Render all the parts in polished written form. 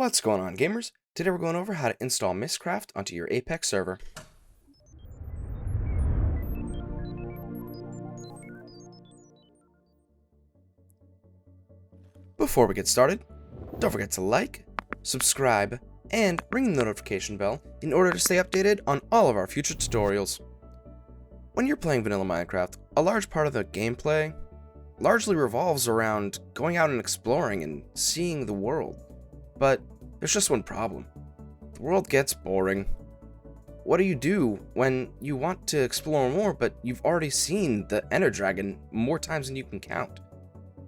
What's going on, gamers? Today we're going over how to install MystCraft onto your Apex server. Before we get started, don't forget to like, subscribe, and ring the notification bell in order to stay updated on all of our future tutorials. When you're playing vanilla Minecraft, a large part of the gameplay largely revolves around going out and exploring and seeing the world. But there's just one problem. The world gets boring. What do you do when you want to explore more, but you've already seen the Ender Dragon more times than you can count?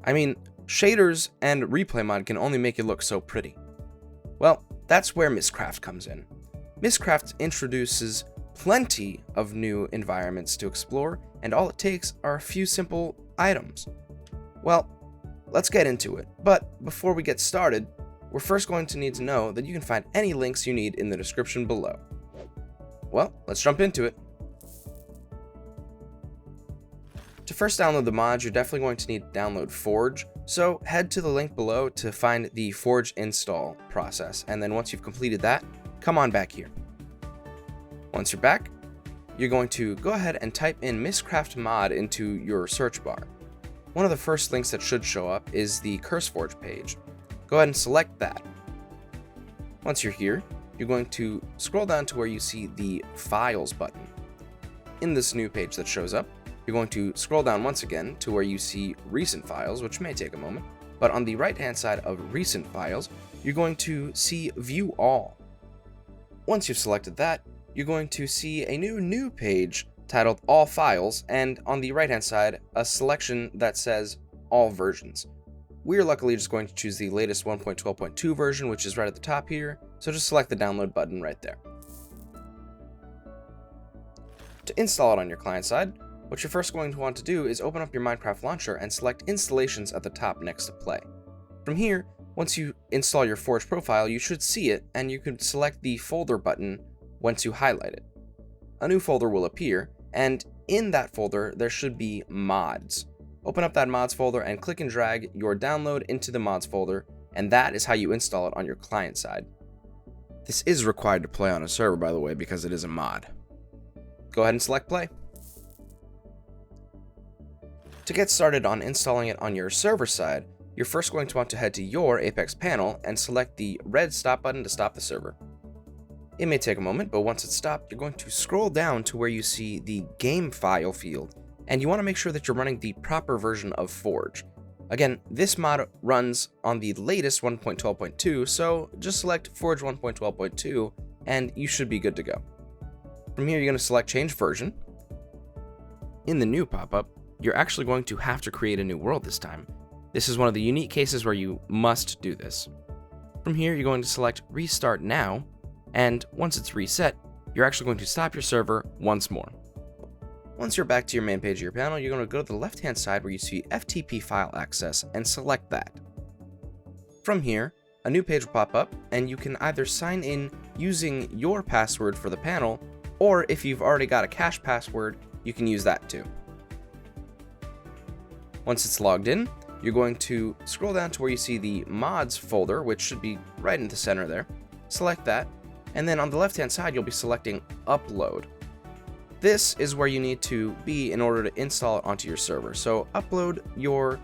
I mean, shaders and replay mod can only make it look so pretty. Well, that's where MystCraft comes in. MystCraft introduces plenty of new environments to explore, and all it takes are a few simple items. Well, let's get into it. But before we get started, we're first going to need to know that you can find any links you need in the description below. Well, let's jump into it. To first download the mod, you're definitely going to need to download Forge, so head to the link below to find the Forge install process, and then once you've completed that, come on back here. Once you're back, you're going to go ahead and type in MystCraft Mod into your search bar. One of the first links that should show up is the CurseForge page. Go ahead and select that. Once you're here, you're going to scroll down to where you see the Files button. In this new page that shows up, you're going to scroll down once again to where you see Recent Files, which may take a moment, but on the right-hand side of Recent Files, you're going to see View All. Once you've selected that, you're going to see a new page titled All Files, and on the right-hand side, a selection that says All Versions. We're luckily just going to choose the latest 1.12.2 version, which is right at the top here, so just select the download button right there. To install it on your client side, what you're first going to want to do is open up your Minecraft launcher and select Installations at the top next to Play. From here, once you install your Forge profile, you should see it, and you can select the folder button once you highlight it. A new folder will appear, and in that folder there should be mods. Open up that mods folder and click and drag your download into the mods folder, and that is how you install it on your client side. This is required to play on a server, by the way, because it is a mod. Go ahead and select play. To get started on installing it on your server side, you're first going to want to head to your Apex panel and select the red stop button to stop the server. It may take a moment, but once it's stopped, you're going to scroll down to where you see the game file field, and you want to make sure that you're running the proper version of Forge. Again, this mod runs on the latest 1.12.2, so just select Forge 1.12.2 and you should be good to go. From here, you're going to select Change Version. In the new pop-up, you're actually going to have to create a new world this time. This is one of the unique cases where you must do this. From here, you're going to select Restart Now, and once it's reset, you're actually going to stop your server once more. Once you're back to your main page of your panel, you're going to go to the left-hand side where you see FTP file access and select that. From here, a new page will pop up, and you can either sign in using your password for the panel, or if you've already got a cache password, you can use that too. Once it's logged in, you're going to scroll down to where you see the mods folder, which should be right in the center there. Select that, and then on the left-hand side, you'll be selecting Upload. This is where you need to be in order to install it onto your server. So upload your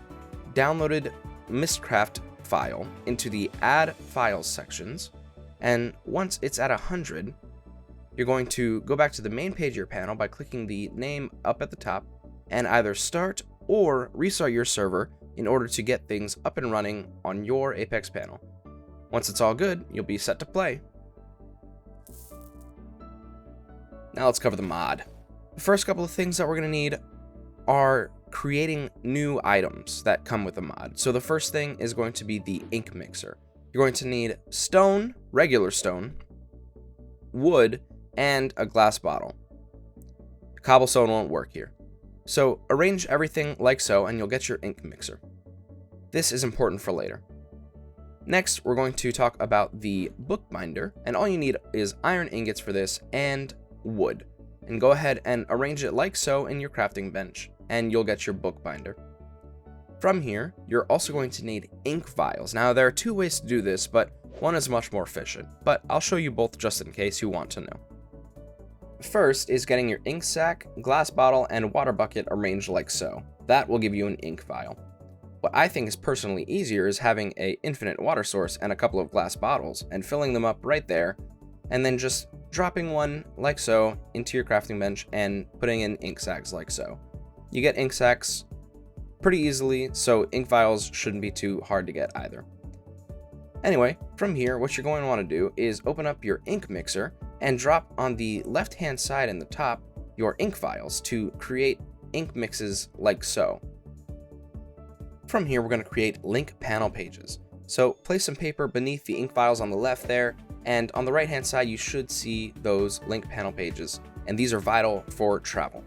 downloaded MystCraft file into the Add Files sections, and once it's at 100, you're going to go back to the main page of your panel by clicking the name up at the top and either start or restart your server in order to get things up and running on your Apex panel. Once it's all good, you'll be set to play. Now let's cover the mod. The first couple of things that we're going to need are creating new items that come with the mod. So the first thing is going to be the ink mixer. You're going to need stone, regular stone, wood, and a glass bottle. Cobblestone won't work here. So arrange everything like so and you'll get your ink mixer. This is important for later. Next, we're going to talk about the bookbinder, and all you need is iron ingots for this and wood. And go ahead and arrange it like so in your crafting bench, and you'll get your bookbinder. From here, you're also going to need ink vials. Now, there are two ways to do this, but One is much more efficient, but I'll show you both just in case you want to know. First is getting your ink sac, glass bottle, and water bucket arranged like so. That will give you an ink vial. What I think is personally easier is having an infinite water source and a couple of glass bottles and filling them up right there, and then just dropping one like so into your crafting bench and putting in ink sacs like so. You get ink sacs pretty easily, so ink vials shouldn't be too hard to get either. Anyway, from here, what you're going to want to do is open up your ink mixer and drop on the left-hand side in the top your ink vials to create ink mixes like so. From here, we're going to create link panel pages. So place some paper beneath the ink vials on the left there, and on the right-hand side, you should see those link panel pages, and these are vital for travel.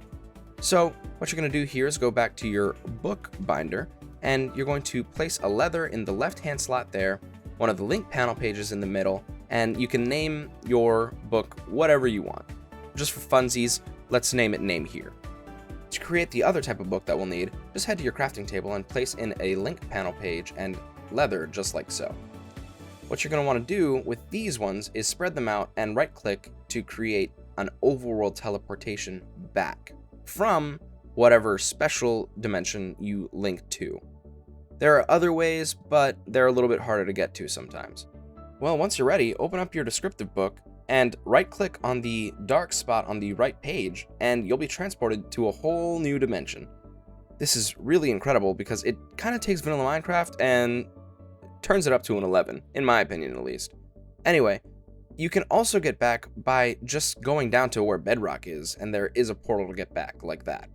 So what you're going to do here is go back to your book binder, and you're going to place a leather in the left-hand slot there, one of the link panel pages in the middle, and you can name your book whatever you want. Just for funsies, let's name it Name Here. To create the other type of book that we'll need, just head to your crafting table and place in a link panel page and leather just like so. What you're going to want to do with these ones is spread them out and right click to create an overworld teleportation back from whatever special dimension you link to. There are other ways, but they're a little bit harder to get to sometimes. Well, once you're ready, open up your descriptive book and right-click on the dark spot on the right page, and you'll be transported to a whole new dimension. This is really incredible because it kind of takes vanilla Minecraft and turns it up to an 11, in my opinion at least. Anyway, you can also get back by just going down to where bedrock is, and there is a portal to get back, like that.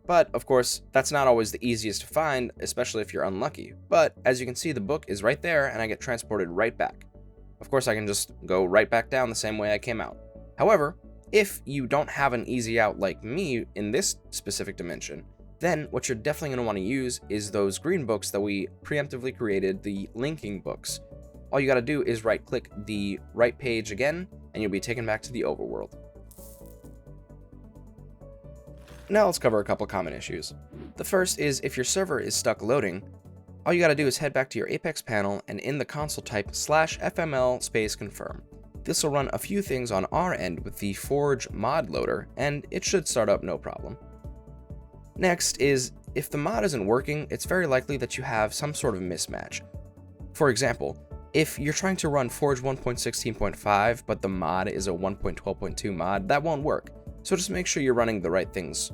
But, of course, that's not always the easiest to find, especially if you're unlucky. But, as you can see, the book is right there, and I get transported right back. Of course, I can just go right back down the same way I came out. However, if you don't have an easy out like me in this specific dimension, then what you're definitely going to want to use is those green books that we preemptively created, the linking books. All you got to do is right-click the right page again, and you'll be taken back to the overworld. Now let's cover a couple common issues. The first is if your server is stuck loading, all you gotta do is head back to your Apex panel and in the console type /fml_confirm. This will run a few things on our end with the Forge mod loader, and it should start up no problem. Next is, if the mod isn't working, it's very likely that you have some sort of mismatch. For example, if you're trying to run Forge 1.16.5, but the mod is a 1.12.2 mod, that won't work. So just make sure you're running the right things.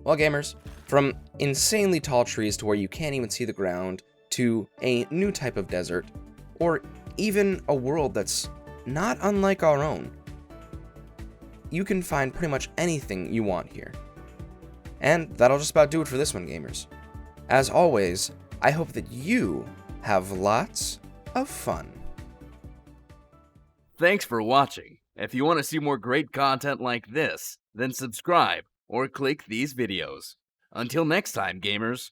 Well, gamers, from insanely tall trees to where you can't even see the ground, to a new type of desert, or even a world that's not unlike our own, you can find pretty much anything you want here. And that'll just about do it for this one, gamers. As always, I hope that you have lots of fun. Thanks for watching. If you want to see more great content like this, then subscribe or click these videos. Until next time, gamers.